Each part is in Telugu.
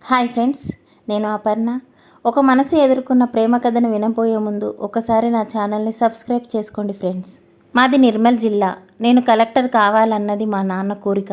హాయ్ ఫ్రెండ్స్, నేను అపర్ణ. ఒక మనసు ఎదుర్కొన్న ప్రేమ కథను వినబోయే ముందు ఒకసారి నా ఛానల్ని సబ్స్క్రైబ్ చేసుకోండి ఫ్రెండ్స్. మాది నిర్మల్ జిల్లా. నేను కలెక్టర్ కావాలన్నది మా నాన్న కోరిక.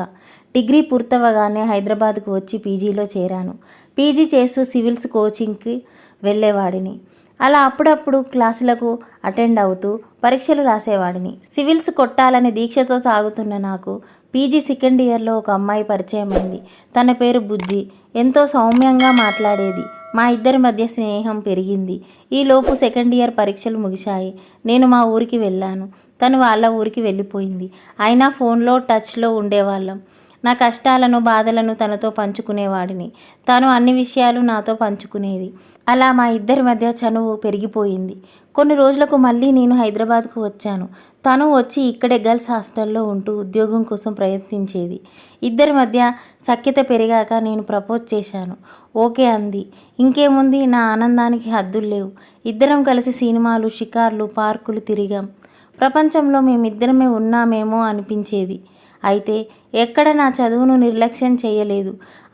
డిగ్రీ పూర్తవగానే హైదరాబాద్కు వచ్చి పీజీలో చేరాను. పీజీ చేస్తూ సివిల్స్ కోచింగ్కి వెళ్ళేవాడిని. అలా అప్పుడప్పుడు క్లాసులకు అటెండ్ అవుతూ పరీక్షలు రాసేవాడిని. సివిల్స్ కొట్టాలని దీక్షతో సాగుతున్న నాకు పీజీ సెకండ్ ఇయర్లో ఒక అమ్మాయి పరిచయం అయింది. తన పేరు బుజ్జి. ఎంతో సౌమ్యంగా మాట్లాడేది. మా ఇద్దరి మధ్య స్నేహం పెరిగింది. ఈలోపు సెకండ్ ఇయర్ పరీక్షలు ముగిశాయి. నేను మా ఊరికి వెళ్ళాను. తను వాళ్ళ ఊరికి వెళ్ళిపోయింది. అయినా ఫోన్లో టచ్లో ఉండేవాళ్ళం. నా కష్టాలను బాధలను తనతో పంచుకునేవాడిని. తను అన్ని విషయాలు నాతో పంచుకునేది. అలా మా ఇద్దరి మధ్య చనువు పెరిగిపోయింది. కొన్ని రోజులకు మళ్ళీ నేను హైదరాబాద్కు వచ్చాను. తను వచ్చి ఇక్కడే గర్ల్స్ హాస్టల్లో ఉంటూ ఉద్యోగం కోసం ప్రయత్నించేది. ఇద్దరి మధ్య సఖ్యత పెరిగాక నేను ప్రపోజ్ చేశాను. ఓకే అంది. ఇంకేముంది, నా ఆనందానికి హద్దులు లేవు. ఇద్దరం కలిసి సినిమాలు, షికార్లు, పార్కులు తిరిగాం. ప్రపంచంలో మేమిద్దరమే ఉన్నామేమో అనిపించేది. అయితే ఎక్కడ నా చదువును నిర్లక్ష్యం చేయలేదు.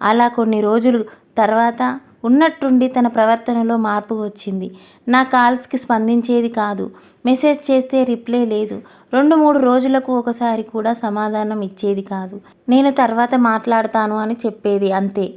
అలా కొన్ని రోజులు తర్వాత ఉన్నట్టుండి తన ప్రవర్తనలో మార్పు వచ్చింది. నా కాల్స్కి స్పందించేది కాదు. మెసేజ్ చేస్తే రిప్లై లేదు. 2-3 రోజులకు ఒకసారి కూడా సమాధానం ఇచ్చేది కాదు. నేను తర్వాత మాట్లాడతాను అని చెప్పేది, అంతే.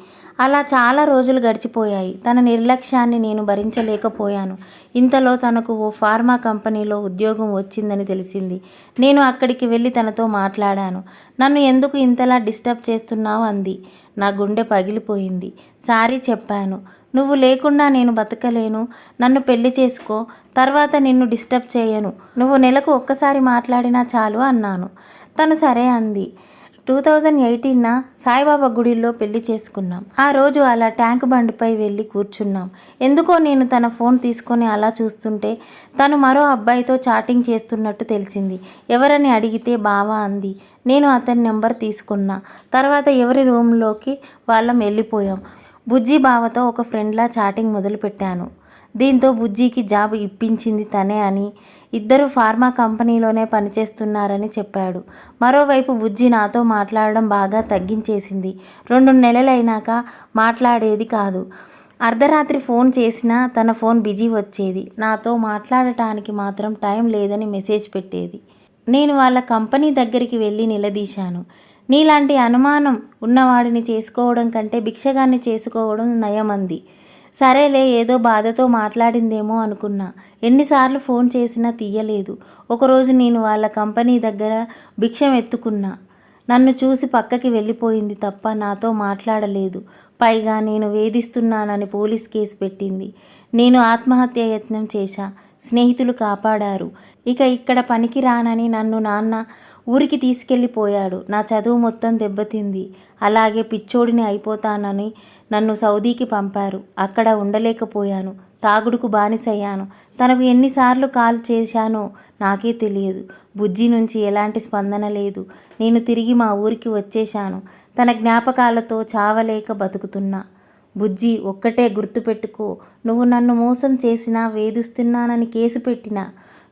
అలా చాలా రోజులు గడిచిపోయాయి. తన నిర్లక్ష్యాన్ని నేను భరించలేకపోయాను. ఇంతలో తనకు ఓ ఫార్మా కంపెనీలో ఉద్యోగం వచ్చిందని తెలిసింది. నేను అక్కడికి వెళ్ళి తనతో మాట్లాడాను. నన్ను ఎందుకు ఇంతలా డిస్టర్బ్ చేస్తున్నావు అంది. నా గుండె పగిలిపోయింది. సారీ చెప్పాను. నువ్వు లేకుండా నేను బతకలేను. నన్ను పెళ్లి చేసుకో, తర్వాత నిన్ను డిస్టర్బ్ చేయను. నువ్వు నెలకు ఒక్కసారి మాట్లాడినా చాలు అన్నాను. తను సరే అంది. 2018 సాయిబాబా గుడిలో పెళ్లి చేసుకున్నాం. ఆ రోజు అలా ట్యాంక్ బండిపై వెళ్ళి కూర్చున్నాం. ఎందుకో నేను తన ఫోన్ తీసుకొని అలా చూస్తుంటే తను మరో అబ్బాయితో చాటింగ్ చేస్తున్నట్టు తెలిసింది. ఎవరని అడిగితే బావ అంది. నేను అతని నెంబర్ తీసుకున్నా. తర్వాత ఎవరి రూమ్లోకి వాళ్ళం వెళ్ళిపోయాం. బుజ్జి బావతో ఒక ఫ్రెండ్లా చాటింగ్ మొదలుపెట్టాను. దీంతో బుజ్జికి జాబ్ ఇప్పించింది తనే అని, ఇద్దరు ఫార్మా కంపెనీలోనే పనిచేస్తున్నారని చెప్పాడు. మరోవైపు బుజ్జి నాతో మాట్లాడడం బాగా తగ్గించేసింది. 2 నెలలైనాక మాట్లాడేది కాదు. అర్ధరాత్రి ఫోన్ చేసినా తన ఫోన్ బిజీ వచ్చేది. నాతో మాట్లాడటానికి మాత్రం టైం లేదని మెసేజ్ పెట్టేది. నేను వాళ్ళ కంపెనీ దగ్గరికి వెళ్ళి నిలదీశాను. నీలాంటి అనుమానం ఉన్నవాడిని చేసుకోవడం కంటే భిక్షగాన్ని చేసుకోవడం నయమంది. సరేలే, ఏదో బాధతో మాట్లాడిందేమో అనుకున్నా. ఎన్నిసార్లు ఫోన్ చేసినా తీయలేదు. ఒకరోజు నేను వాళ్ళ కంపెనీ దగ్గర భిక్షం ఎత్తుకున్నా. నన్ను చూసి పక్కకి వెళ్ళిపోయింది తప్ప నాతో మాట్లాడలేదు. పైగా నేను వేధిస్తున్నానని పోలీస్ కేసు పెట్టింది. నేను ఆత్మహత్య యత్నం చేశా. స్నేహితులు కాపాడారు. ఇక ఇక్కడ పనికి రానని నన్ను నాన్న ఊరికి తీసుకెళ్ళిపోయాడు. నా చదువు మొత్తం దెబ్బతింది. అలాగే పిచ్చోడిని అయిపోతానని నన్ను సౌదీకి పంపారు. అక్కడ ఉండలేకపోయాను. తాగుడుకు బానిసయ్యాను. తనకు ఎన్నిసార్లు కాల్ చేశానో నాకే తెలియదు. బుజ్జి నుంచి ఎలాంటి స్పందన లేదు. నేను తిరిగి మా ఊరికి వచ్చేశాను. తన జ్ఞాపకాలతో చావలేక బతుకుతున్నా. బుజ్జి, ఒక్కటే గుర్తుపెట్టుకో, నువ్వు నన్ను మోసం చేసినా, వేధిస్తున్నానని కేసు పెట్టినా,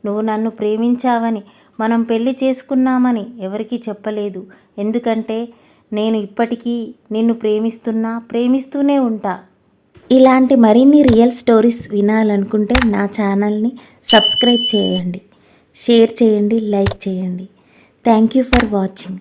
నువ్వు నన్ను ప్రేమించావని, మనం పెళ్లి చేసుకున్నామని ఎవరికీ చెప్పలేదు. ఎందుకంటే నేను ఇప్పటికీ నిన్ను ప్రేమిస్తూనే ఉంటా. ఇలాంటి మరిన్ని రియల్ స్టోరీస్ వినాలనుకుంటే నా ఛానల్ని సబ్స్క్రైబ్ చేయండి, షేర్ చేయండి, లైక్ చేయండి. Thank you for watching.